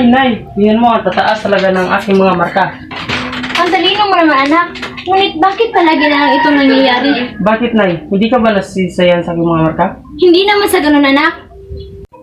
Nay, tingnan mo, ang tataas talaga ng aking mga marka. Ang talino mo naman, anak. Ngunit bakit palagi na lang ito nangyayari? Bakit, Nay? Hindi ka ba nasisayan sa aking mga marka? Hindi naman sa ganun, anak.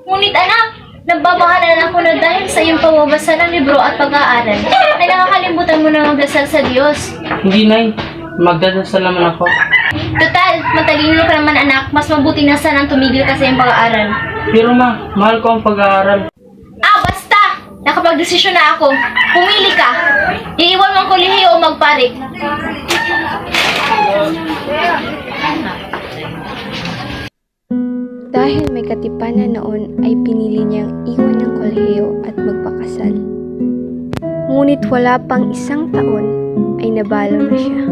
Ngunit, anak, nagbabahala ako na dahil sa iyong pababasa ng libro at pag-aaral, ay nakakalimutan mo na magdasal sa Diyos. Hindi, Nay. Magdadasal naman ako. Total, matalino ka naman, anak. Mas mabuti na sanang tumigil ka sa iyong pag-aaral. Pero ma, mahal ko ang pag-aaral. Basta! Nakapag-desisyon na ako. Pumili ka. Iiwan mo ang kolehiyo o magparik. Dahil may katipanan noon ay pinili niyang iwan ng kolehiyo at magpakasal. Ngunit wala pang isang taon ay nabalo na siya.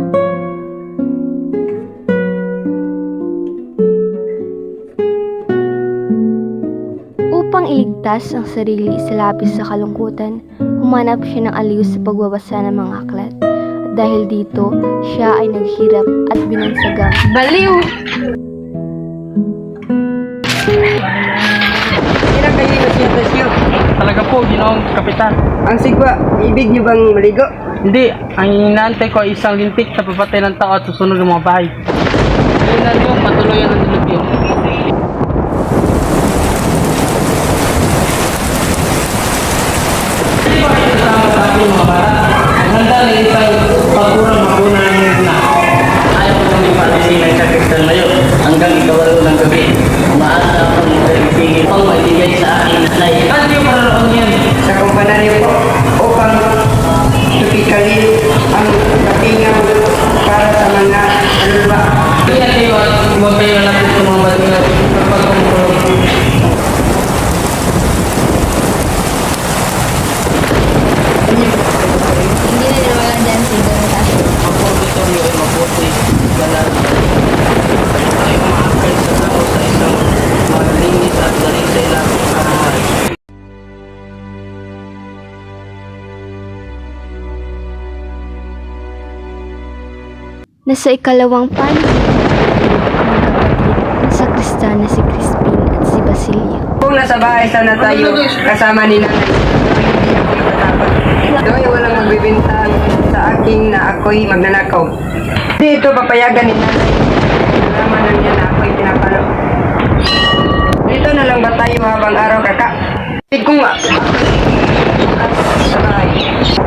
Upang iligtas ang sarili sa labis sa kalungkutan, humanap siya ng aliw sa pagbabasa ng mga aklat. At dahil dito, siya ay naghirap at binansagang baliw! Ilang kayo inasiyasasyo? Talaga po, ginoong kapitan. Ang sigwa, ibig niyo bang maligo? Hindi, ang inaantay ko ay isang lintik na papatay ng tao at susunod ng mga bahay. Ayun na yung matuluyan ng dilubyo. Handa na isang pagkurang makuna ng na. Ayaw ko nang ipatisingay sa kristal na yun hanggang ikawalo ng gabi. Umaasa akong ipatisingin pang maibigay sa aking nanay. Ano yung pararoon yan? Sa kumpanaryo po upang tupikali ang katingang para sa mga alba. Kaya kayo at huwag kayo natin tumamad nila kapag kumulong. Hindi na naman dyan si Donata. Ang purgatorio ay mabuti, banal, ay umaakay sa tao sa isang malinis at dalisay na pamamahay. Nasa ikalawang panig ang magkapatid na sakrista na si Crispin at si Basilio. Kung nasa bahay sana tayo kasama ni nanay, hindi ako natatakot. Doon walang magbibintang sa akin na ako'y magnanakaw. Hindi ito papayagan ni nanay. Nalaman na niya na ako'y pinapalo. Dito na lang ba tayo habang araw, kaka? Pid ko nga. Sa bahay.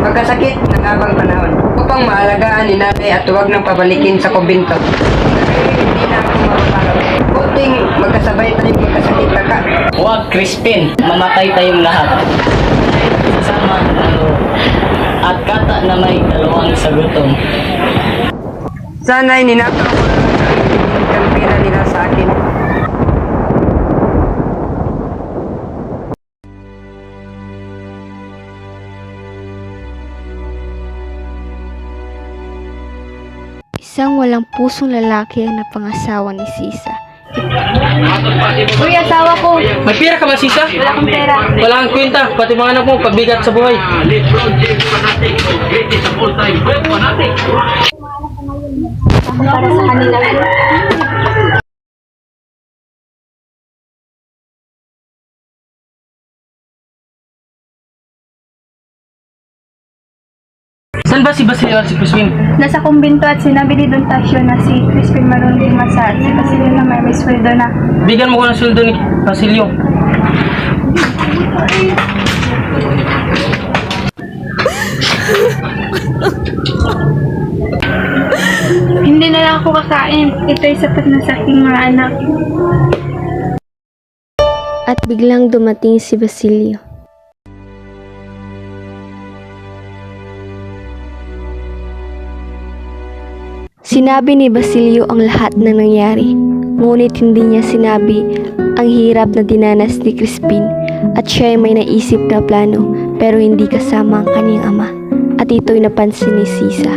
Pagkasakit ng habang panahon. Upang maalagaan ni nanay at huwag nang pabalikin sa kumbinto. Hindi na ako mapapalo. Buting magkasabay tayong magkasakit, kaka. Huwag, Crispin, mamatay tayong lahat. Sasama ng laro. At kata na may dalawang sagutom. Sana'y ninakaw ko lang ang pera nila sa akin. Isang walang pusong lalaki ang napangasawa ni Sisa. Uy, asawa ko. May pera ka ba, Sisa? Wala akong pera. Wala kang kwenta, pati mga anak mo, pabigat sa buhay. Para sa kanila. Saan ba si Basilio at si Crispin? Nasa kumbinto at sinabi ni Don Tasio na si Crispin marunong masa at si Basilio na may sweldo na. Bigyan mo ko ng sweldo ni Basilio. Hindi na lang ako kakain. Ito'y sapat na sa aking mga anak. At biglang dumating si Basilio. Sinabi ni Basilio ang lahat ng nangyari, ngunit hindi niya sinabi ang hirap na dinanas ni Crispin at siya ay may naisip na plano pero hindi kasama ang kanyang ama at ito'y napansin ni Sisa.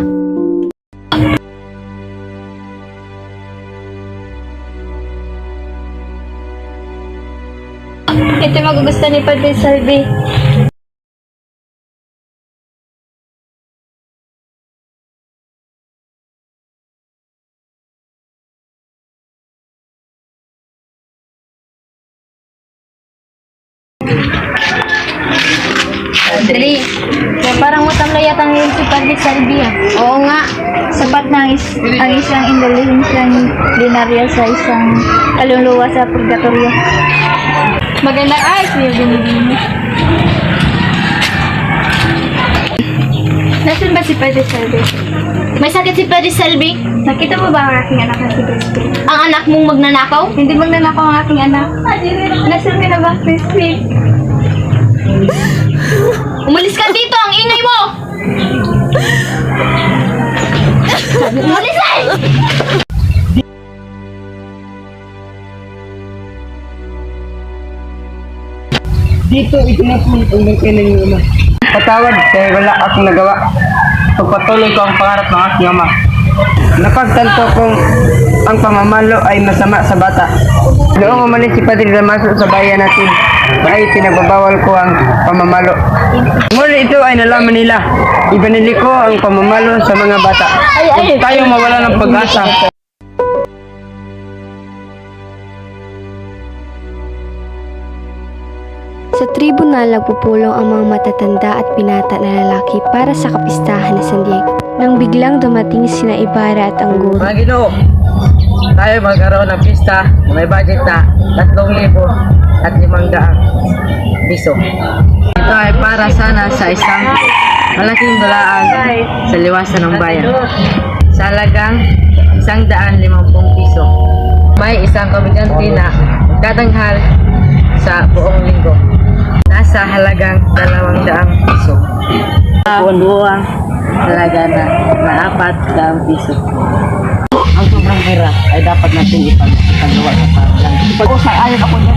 ito yung magugustuhan ni Padre Salvi. Dali. So, parang matamlay yata ngayon si Padre Salvi ah. Oo nga. Sapat na ang isang indulhensiyang dinarya sa isang kaluluwa sa purgatorio. Magandang ayos niyo binibini. Nasaan ba si Padre Salvi? May sakit si Padre Salvi? Nakita mo ba ang aking anak na si Crispin? Ang anak mong magnanakaw? Hindi magnanakaw ang aking anak. Nasaan ka na ba, Crispin? Umalis ka dito! Ang ingay mo! Umalis na! Dito itinapon ang bangkay ng iyong ama. Patawad kaya wala akong nagawa. Pagpatuloy ko ang pangarap ng aking ama. Napagtanto kong ang pamamalo ay masama sa bata. Noong umalis si Padre Damaso sa bayan natin, ay pinagbabawal ko ang pamamalo. Ngunit ito ay nalaman nila. Ibinili ko ang pamamalo sa mga bata. Huwag tayong mawala ng pag-asa. Sa tribunal nagpupulong ang mga matatanda at binata na lalaki para sa kapistahan na San Diego. Nang biglang dumating sina Ibarra at ang guro. Mga Ginoo, tayo magkaroon ng pista na may budget na 3,000 at 500 piso. Ito ay para sana sa isang malaking dulaan sa liwasan ng bayan. Sa halagang 150 piso. May isang komedyante na magtatanghal sa buong linggo. Nasa halagang 200 piso. Buwan-buwang halaga na 400 piso. Ang sobrang pera ay dapat natin ipagawa sa parang. Pag-usang ayon ako niya.